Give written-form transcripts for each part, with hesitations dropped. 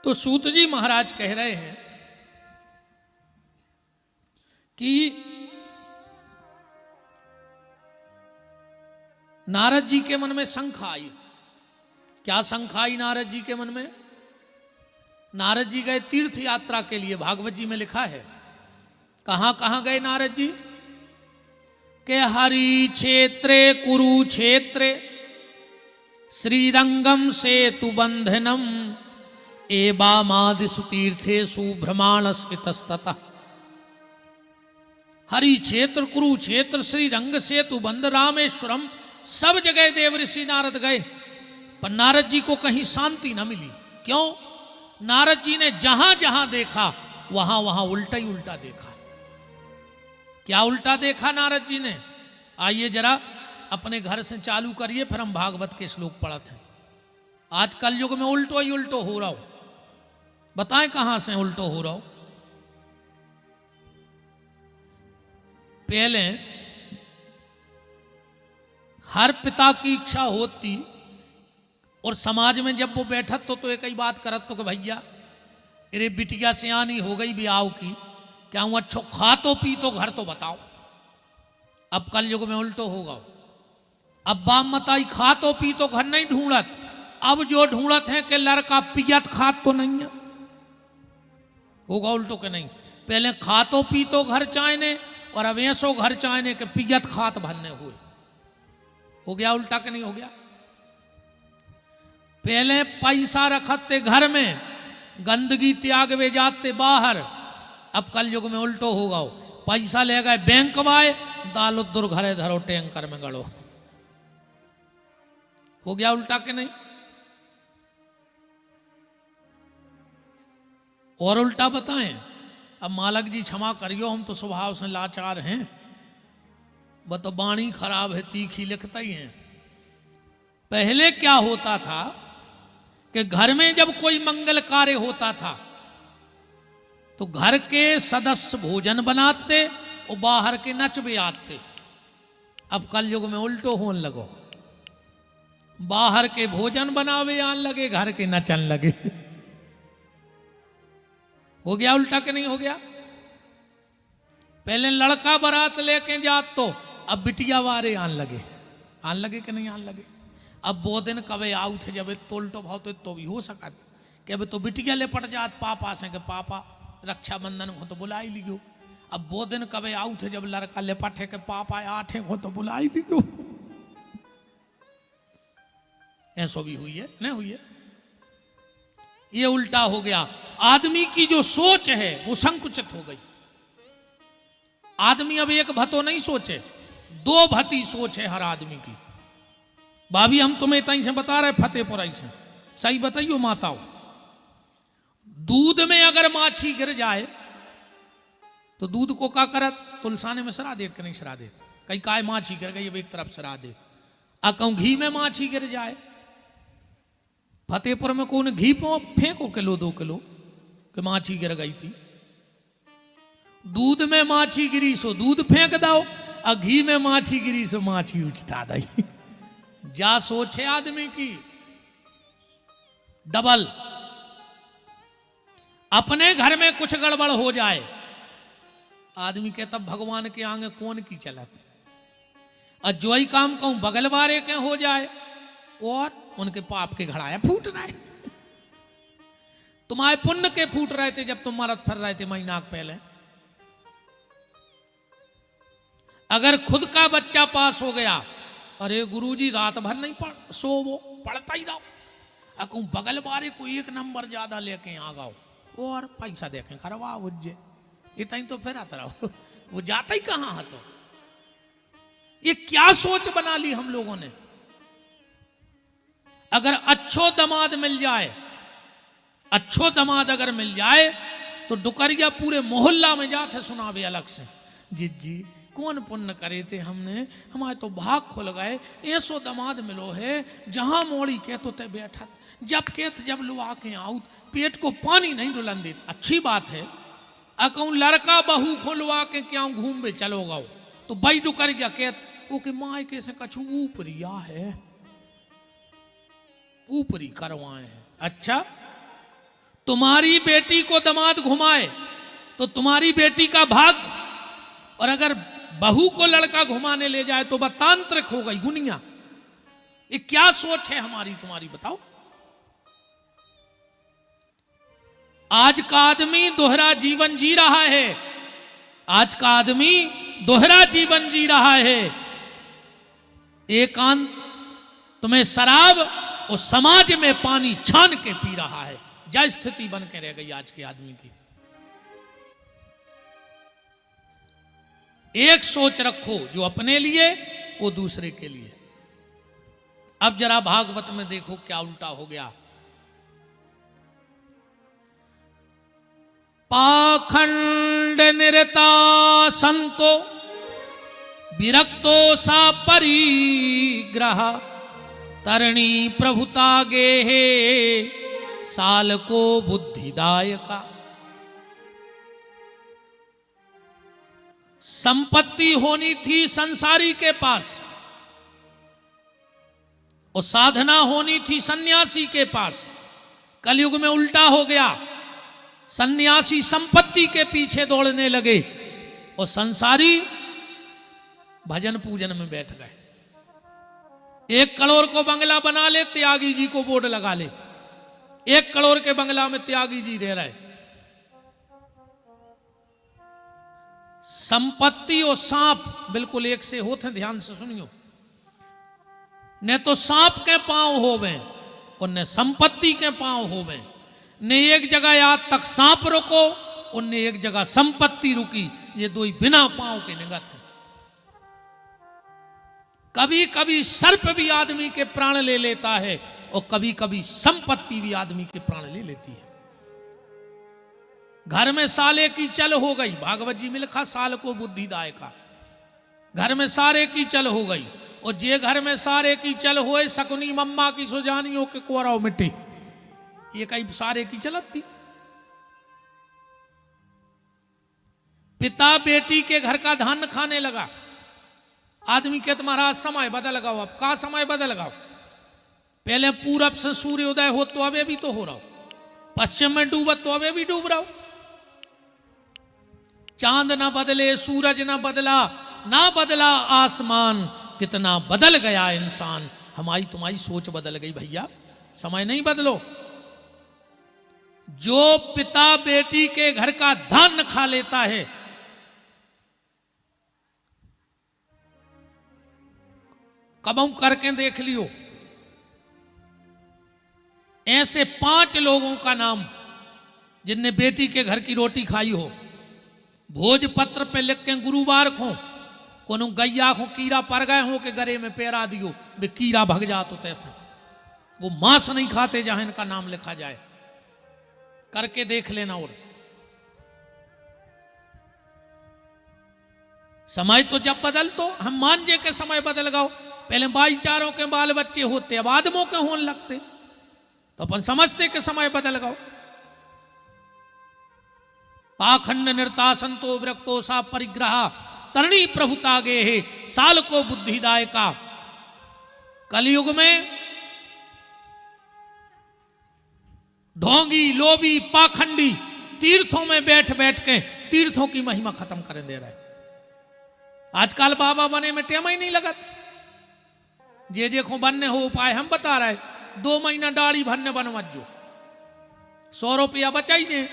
तो सूत जी महाराज कह रहे हैं कि नारद जी के मन में शंका आई। क्या शंका आई नारद जी के मन में? नारद जी गए तीर्थ यात्रा के लिए, भागवत जी में लिखा है। कहां कहां गए नारद जी? के हरि क्षेत्रे कुरुक्षेत्रे श्रीरंगम सेतु बंधनम एबामादिषु तीर्थेषु भ्रमाणस्थितस्ततः। हरि क्षेत्र, कुरुक्षेत्र, श्रीरंग सेतु बंध, रामेश्वरम, सब जगह देव ऋषि नारद गए, पर नारद जी को कहीं शांति न मिली। क्यों? नारद जी ने जहां जहां देखा वहां वहां उल्टा ही उल्टा देखा। क्या उल्टा देखा नारद जी ने? आइए जरा अपने घर से चालू करिए, फिर हम भागवत के श्लोक पढ़ते हैं। आज कल युग में उल्टो ही उल्टो हो रहा हो, बताएं कहां से उल्टो हो रहा हो। पहले हर पिता की इच्छा होती और समाज में जब वो बैठत तो एक ही बात करत तो कि भैया अरे बिटिया सियानी हो गई ब्याह की, क्या हूं अच्छो खा तो पी तो घर तो बताओ। अब कल युग में उल्टो होगा। अब बाप मताई खा तो पी तो घर नहीं ढूंढत, अब जो ढूंढत है कि लड़का पियत खात तो नहीं है। होगा उल्टो के नहीं? पहले खा तो पी तो घर चाहने और अब ऐसो घर चाहने के पियत खात भरने हुए। हो गया उल्टा के नहीं हो गया? पहले पैसा रखते घर में, गंदगी त्याग वे जाते बाहर। अब कल युग में उल्टो होगा। पैसा ले गए बैंक वाए, दालो दुर घरे धरो टैंकर में गड़ो। हो गया उल्टा के नहीं? और उल्टा बताएं। अब मालक जी क्षमा करियो, हम तो स्वभाव से लाचार हैं, वह तो बाणी खराब है, तीखी लिखता ही है। पहले क्या होता था कि घर में जब कोई मंगल कार्य होता था तो घर के सदस्य भोजन बनाते और बाहर के नच भी आते। अब कल युग में उल्टो होने लगो, बाहर के भोजन बनावे आन लगे, घर के नचन लगे। हो गया उल्टा के नहीं हो गया? पहले लड़का बारात लेके जात तो अब बिटिया वारे आन लगे कि नहीं आन लगे? अब वो दिन कभी आउ थे जब तो उल्टो भाव तो भी हो सका कि अब तो बिटिया ले पड़ जात पापा से, के पापा रक्षाबंधन हो तो बुलाई लियो। अब वो दिन कभी आउ थे जब लड़का ले पठे के पापा आठे हो तो बुलाई लियो। ऐसो भी हुई है नहीं हुई है? ये उल्टा हो गया। आदमी की जो सोच है वो संकुचित हो गई। आदमी अब एक भतो नहीं सोचे, दो भती सोच है हर आदमी की। भाभी हम तुम्हें तई से बता रहे फतेहपुर से, सही बताइयो माताओं, दूध में अगर माछी गिर जाए तो दूध को क्या करत? तुलसाने में सरा देत कि नहीं सरा देत? कई काय माछी गिर गई, अब एक तरफ सरा दे। कहूं घी में माछी गिर जाए, फतेहपुर में कौन घी फेंको किलो 2 किलो कि माछी गिर गई थी। दूध में माछी गिरी सो दूध फेंक दो, और घी में माछी गिरी सो माछी उछता दई। जा सोचे आदमी की डबल। अपने घर में कुछ गड़बड़ हो जाए, आदमी के तब भगवान के आगे कौन की चलत। और जो ही काम कहूं बगल वाले के हो जाए और उनके पाप के घड़ाया फूट रहा है। तुम्हारे पुण्य के फूट रहे थे जब तुम मरत फिर रहे थे महीना पहले। अगर खुद का बच्चा पास हो गया, अरे गुरुजी रात भर नहीं सो वो पढ़ता ही रहो। कहूं बगल वाले को 1 नंबर ज्यादा लेके आ गाओ और पैसा देखें खरवा उज्जे, इतना तो फिर आता रहो। वो जाता ही कहां है? तो ये क्या सोच बना ली हम लोगों ने। अगर अच्छो दामाद मिल जाए, अच्छो दामाद अगर मिल जाए तो डुकरिया पूरे मोहल्ला में जाते सुनावे अलग से, जी कौन पुण्य करे थे हमने, हमारे तो भाग खुल गए, ऐसो दामाद मिलो है जहां मोड़ी के तो ते बैठत, जब केत जब लुआ के आउत पेट को पानी नहीं डुलन देत। अच्छी बात है। कहूं लड़का बहू खोलवा के क्या घूम बे चलो गाओ तो भाई डुकर गया कहत वो के माए के से कछु ऊपरिया है, ऊपरी करवाए हैं। अच्छा तुम्हारी बेटी को दामाद घुमाए तो तुम्हारी बेटी का भाग, और अगर बहू को लड़का घुमाने ले जाए तो वह तांत्रिक हो गई गुनिया। ये क्या सोच है हमारी तुम्हारी, बताओ। आज का आदमी दोहरा जीवन जी रहा है, आज का आदमी दोहरा जीवन जी रहा है। एकांत तुम्हें शराब और समाज में पानी छान के पी रहा है। जा स्थिति बन के रह गई आज के आदमी की। एक सोच रखो, जो अपने लिए वो दूसरे के लिए। अब जरा भागवत में देखो क्या उल्टा हो गया। पाखंड निरता संतो विरक्तो सा परिग्रह, तरणी प्रभुता गेहे साल को बुद्धिदायका। संपत्ति होनी थी संसारी के पास और साधना होनी थी सन्यासी के पास। कलयुग में उल्टा हो गया, सन्यासी संपत्ति के पीछे दौड़ने लगे और संसारी भजन पूजन में बैठ गए। 1 करोड़ को बंगला बना ले, त्यागी जी को बोर्ड लगा ले। 1 करोड़ के बंगला में त्यागी जी रह रहे। संपत्ति और सांप बिल्कुल एक से होते हैं, ध्यान से सुनियो। न तो सांप के पांव होवे और न संपत्ति के पांव होवे। ने एक जगह आज तक सांप रुको और ने एक जगह संपत्ति रुकी। ये दो ही बिना पांव के निगत है। कभी कभी सर्प भी आदमी के प्राण ले लेता है और कभी कभी संपत्ति भी आदमी के प्राण ले लेती है। घर में साले की चल हो गई, भागवत जी में लिखा साल को बुद्धिदायका। घर में सारे की चल हो गई, और जे घर में सारे की चल होए शकुनी मम्मा की सुजानियों के कोराव मिट्टी। ये कई सारे की चलत थी। पिता बेटी के घर का धान खाने लगा। आदमी के तुम्हारा समय बदल लगाओ। अब का समय बदल लगाओ? पहले पूरब से सूर्योदय हो तो अबे भी तो हो रहा हो, पश्चिम में डूबत तो अबे भी डूब रहा हो। चांद ना बदले, सूरज ना बदला, ना बदला आसमान, कितना बदल गया इंसान। हमारी तुम्हारी सोच बदल गई भैया, समय नहीं बदलो। जो पिता बेटी के घर का धान खा लेता है, कबू करके देख लियो। ऐसे 5 लोगों का नाम जिनने बेटी के घर की रोटी खाई हो। भोजपत्र पे लिख के गुरुवार को कोनो गैया को कीड़ा पड़ गए हो के गरे में पैरा दियो, वे कीड़ा भग जा। तो तैसे वो मांस नहीं खाते जहां इनका नाम लिखा जाए। करके देख लेना। और समय तो जब बदल, तो हम मान जे के समय बदल गओ। पहले भाईचारों के बाल बच्चे होते, अब आदमों के होने लगते, तो अपन समझते कि समय बदल गओ। पाखंड निर्ता संतो विरक्तो सा परिग्रह, तरणी प्रभुता गे है साल को बुद्धिदायका। कलयुग में ढोंगी, लोभी, पाखंडी तीर्थों में बैठ बैठ के तीर्थों की महिमा खत्म कर दे रहे। आजकल बाबा बने में टेम ही नहीं लगत। जे देखो बनने हो उपाय हम बता रहे। 2 महीना दाढ़ी भरने बनवत जो 100 रुपया बचाइए।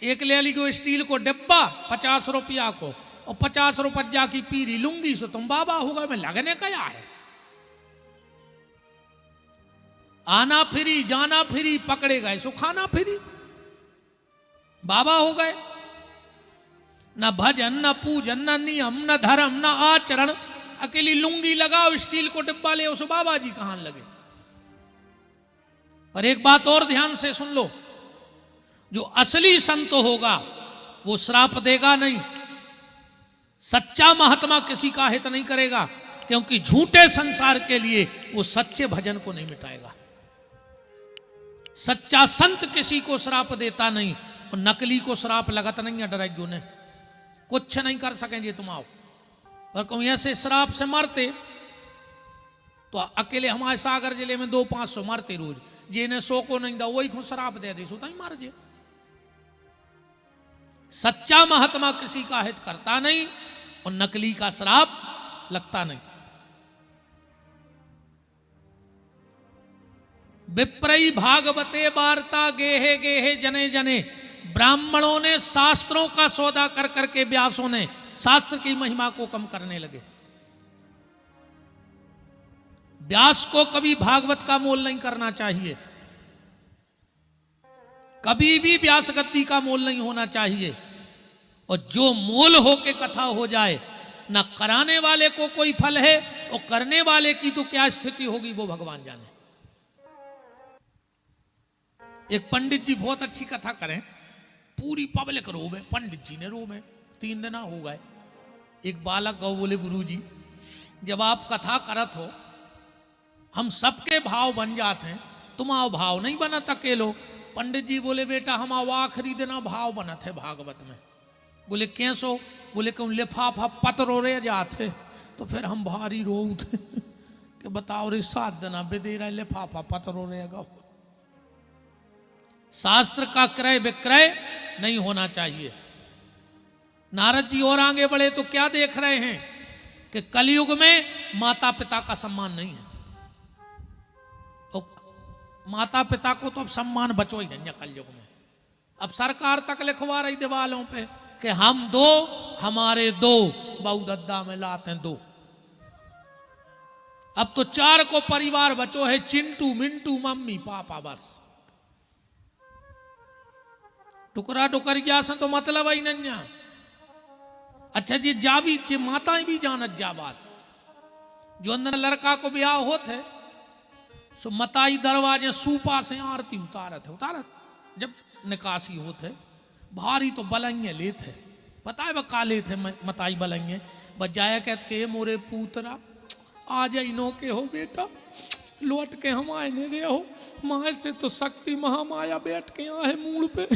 एक ले ली को स्टील को डिब्बा 50 रुपया को, और 50 रुपया की पीरी लुंगी से तुम बाबा होगा। में लगने क्या है? आना फ्री, जाना फ्री, पकड़े गए सो खाना फ्री। बाबा हो गए। न भजन, न पूजन, न नियम, न धर्म, न आचरण। अकेली लुंगी लगाओ, स्टील को डिब्बा ले, उस बाबा जी कहां लगे। और एक बात और ध्यान से सुन लो, जो असली संत होगा वो श्राप देगा नहीं। सच्चा महात्मा किसी का हित नहीं करेगा, क्योंकि झूठे संसार के लिए वो सच्चे भजन को नहीं मिटाएगा। सच्चा संत किसी को श्राप देता नहीं, और नकली को श्राप लगत नहीं है। डराइयो ने कुछ नहीं कर सकेंगे तुम आओ। और कहूँ ऐसे श्राप से मरते तो अकेले हमारे सागर जिले में 200-500 मरते रोज। जिन्हें 100 को नहीं दा वही को श्राप दे दे सो तई मर जे। सच्चा महात्मा किसी का हित करता नहीं और नकली का श्राप लगता नहीं। विप्रई भागवते वार्ता गेहे गेहे जने जने, ब्राह्मणों ने शास्त्रों का सौदा कर करके व्यासों ने शास्त्र की महिमा को कम करने लगे। व्यास को कभी भागवत का मोल नहीं करना चाहिए, कभी भी व्यास गद्दी का मोल नहीं होना चाहिए। और जो मोल हो के कथा हो जाए, ना कराने वाले को कोई फल है और करने वाले की तो क्या स्थिति होगी वो भगवान जाने। एक पंडित जी बहुत अच्छी कथा करें, पूरी पब्लिक रोवे, पंडित जी ने रोवे, 3 दिन हो गए। एक बालक गौ बोले गुरुजी जब आप कथा करत हो हम सबके भाव बन जाते हैं, तुम आओ भाव नहीं बनत अकेलो। पंडित जी बोले बेटा हम आओ आखिरी दिन भाव बनत है भागवत में। बोले कैसो? बोले क्यों लिफाफा पतरो रे जाते, तो फिर हम भारी रो उठे कि बताओ रे 7 दिन बेदे रहे लिफाफा पतरो रहेगा। शास्त्र का क्रय विक्रय नहीं होना चाहिए। नारद जी और आगे बढ़े तो क्या देख रहे हैं कि कलयुग में माता पिता का सम्मान नहीं है। और माता पिता को तो अब सम्मान बचो ही नहीं कलयुग में। अब सरकार तक लिखवा रही दीवालों पे कि हम 2 हमारे 2 बहुदद्दा में लाते हैं 2। अब तो 4 को परिवार बचो है, चिंटू मिंटू मम्मी पापा, बस टुकड़ा टुकर गया से तो मतलब ही नहीं। अच्छा जी जावी चे माताएं भी जानत जा बात, जो अंदर लड़का को ब्याह होते सो मताई दरवाजे सूपा से आरती उतारत जब निकासी होते भारी तो बलंगे लेते, पता है वह काले थे मताई बलंगे बजाया कहते के मोरे पूतरा आ जाइनो के हो बेटा, लौट के हम आए नहीं रहे हो, माए से तो शक्ति महामाया बैठ के आए मूड़ पे,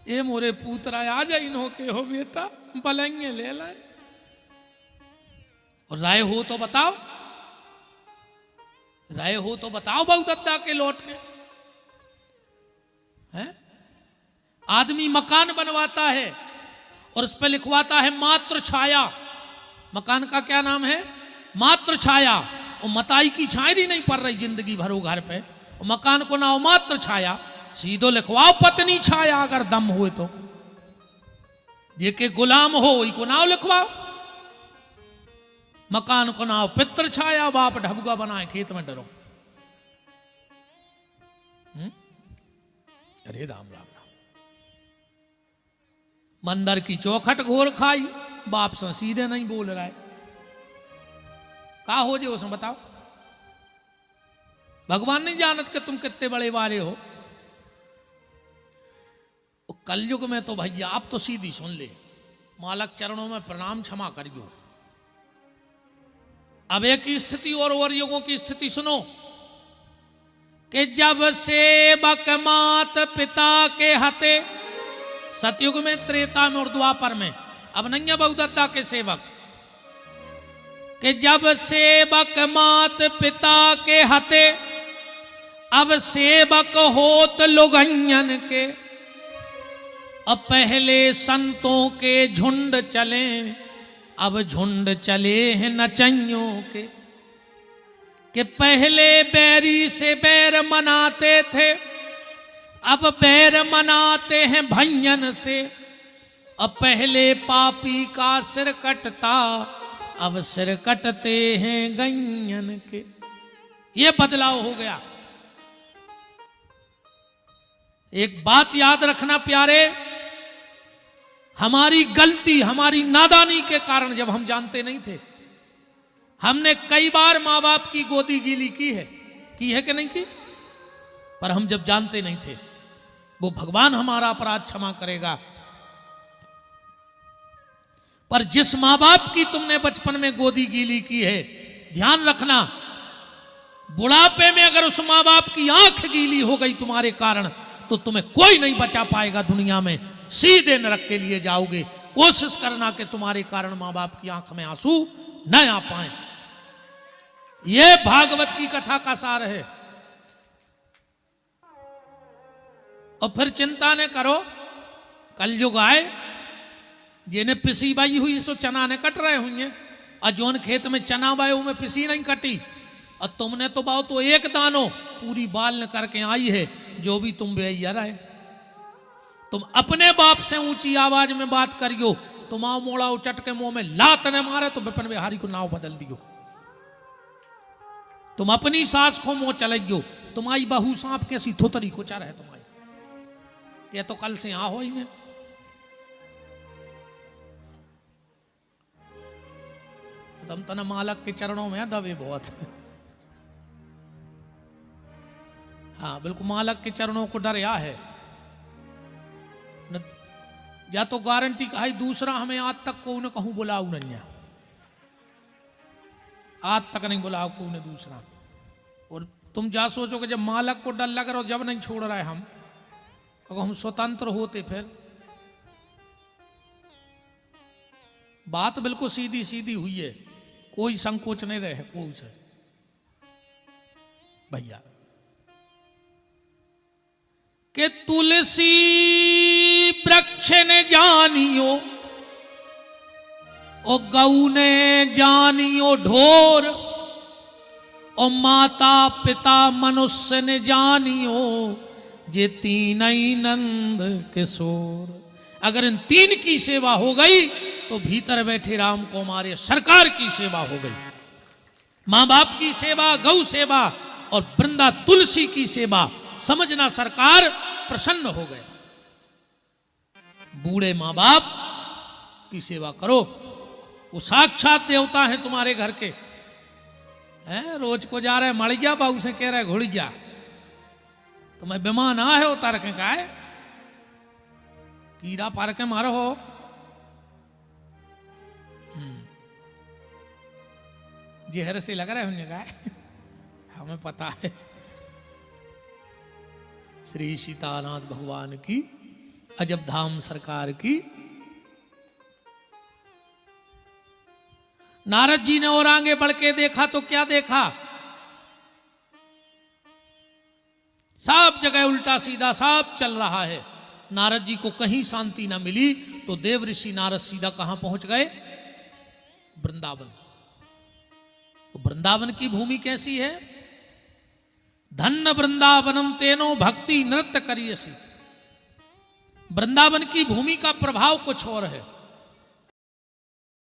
ये मोरे पूतरा आ जाइनो के हो बेटा, बलंगे ले लाए। और राय हो तो बताओ, राय हो तो बताओ बहुदद्दा के लौट के हैं। आदमी मकान बनवाता है और उस पर लिखवाता है मात्र छाया। मकान का क्या नाम है? मात्र छाया। और मताई की छाया नहीं पड़ रही जिंदगी भर वो घर पे, और मकान को नाम मात्र छाया, सीधो लिखवाओ पत्नी छाया अगर दम हुए तो। जे के गुलाम हो वही को नाम लिखवाओ। मकान को नाम पित्र छाया, बाप ढबुआ बनाए खेत में डरो। अरे राम राम राम। मंदिर की चौखट घोर खाई, बाप से सीधे नहीं बोल रहा है। का हो जे उसमें बताओ? भगवान नहीं जानत कि तुम कितने बड़े वारे हो। कलयुग में तो भैया आप तो सीधी सुन ले, मालक चरणों में प्रणाम, क्षमा करियो। अब एक स्थिति और युगों की स्थिति सुनो कि जब सेवक मात पिता के हते, सतयुग में, त्रेता में और द्वापर में, अब नहीं है बहुदद्दा के सेवक, कि जब सेवक मात पिता के हते, अब सेवक होत लुगंयन के, अब पहले संतों के झुंड चले, अब झुंड चले हैं नचइयों के पहले बैरी से बैर मनाते थे, अब बैर मनाते हैं भैयन से। अब पहले पापी का सिर कटता, अब सिर कटते हैं गैयन के। ये बदलाव हो गया। एक बात याद रखना प्यारे, हमारी गलती, हमारी नादानी के कारण जब हम जानते नहीं थे, हमने कई बार माँ बाप की गोदी गीली की है कि नहीं की? पर हम जब जानते नहीं थे, वो भगवान हमारा अपराध क्षमा करेगा। पर जिस माँ बाप की तुमने बचपन में गोदी गीली की है, ध्यान रखना, बुढ़ापे में अगर उस माँ बाप की आंख गीली हो गई तुम्हारे कारण, तो तुम्हें कोई नहीं बचा पाएगा दुनिया में, सीधे नरक के लिए जाओगे। कोशिश करना कि तुम्हारे कारण माँ बाप की आंख में आंसू न आ पाए। यह भागवत की कथा का सार है। और फिर चिंता न करो, कल जो गाय जिन्हें पिसी बाई हुई सो चना ने कट रहे हुए, और जोन खेत में चना बायो में पिसी नहीं कटी, और तुमने तो बाओ तो एक दानो पूरी बाल न करके आई है, जो भी तुम बेयर है। तुम अपने बाप से ऊंची आवाज में बात करियो, तुम आओ मोड़ा उचट के मुंह में लात ने मारे तो विपिन बिहारी को नाव बदल दियो। तुम अपनी सास को मुंह चलाइयो, तुम्हारी बहू सांप कैसी थोतरी को चार है तुम्हारी, ये तो कल से यहां हो ही में। तुम तना मालक के चरणों में दबे बहुत। हाँ बिल्कुल, मालक के चरणों को डरया है न, या तो गारंटी कहा दूसरा हमें आज तक को न कहूं बुलाऊ नहीं, आज तक नहीं बुलाओ को ने दूसरा। और तुम जा सोचो कि जब मालक को डर लग रहा हो, जब नहीं छोड़ रहे हम, तो हम स्वतंत्र होते फिर। बात बिल्कुल सीधी सीधी हुई है, कोई संकोच नहीं रहे कोई से भैया। के तुलसी वृक्ष ने जानियो, ओ गऊ ने जानियो ढोर, ओ माता पिता मनुष्य ने जानियो, जे तीन ही नंद किशोर। अगर इन तीन की सेवा हो गई तो भीतर बैठे राम कुमार सरकार की सेवा हो गई। मां बाप की सेवा, गौ सेवा और वृंदा तुलसी की सेवा, समझना सरकार प्रसन्न हो गए। बूढ़े मां बाप की सेवा करो, वो साक्षात देवता है तुम्हारे घर के। हैं रोज को जा रहे मड़ गया, बाबू से कह रहे घुड़ गया, तुम्हें बेमान आ है उतार के का है, कीड़ा पार के मारो हो। जहर से लग रहा है उन्हें कहा, हमें पता है। श्री सीतानाथ भगवान की, अजब धाम सरकार की। नारद जी ने और आगे बढ़ के देखा तो क्या देखा, सब जगह उल्टा सीधा सब चल रहा है। नारद जी को कहीं शांति ना मिली तो देव ऋषि नारद सीधा कहां पहुंच गए, वृंदावन। तो वृंदावन की भूमि कैसी है, धन्य वृंदावनम तेनो भक्ति नृत्य करियसी। वृंदावन की भूमि का प्रभाव कुछ और है।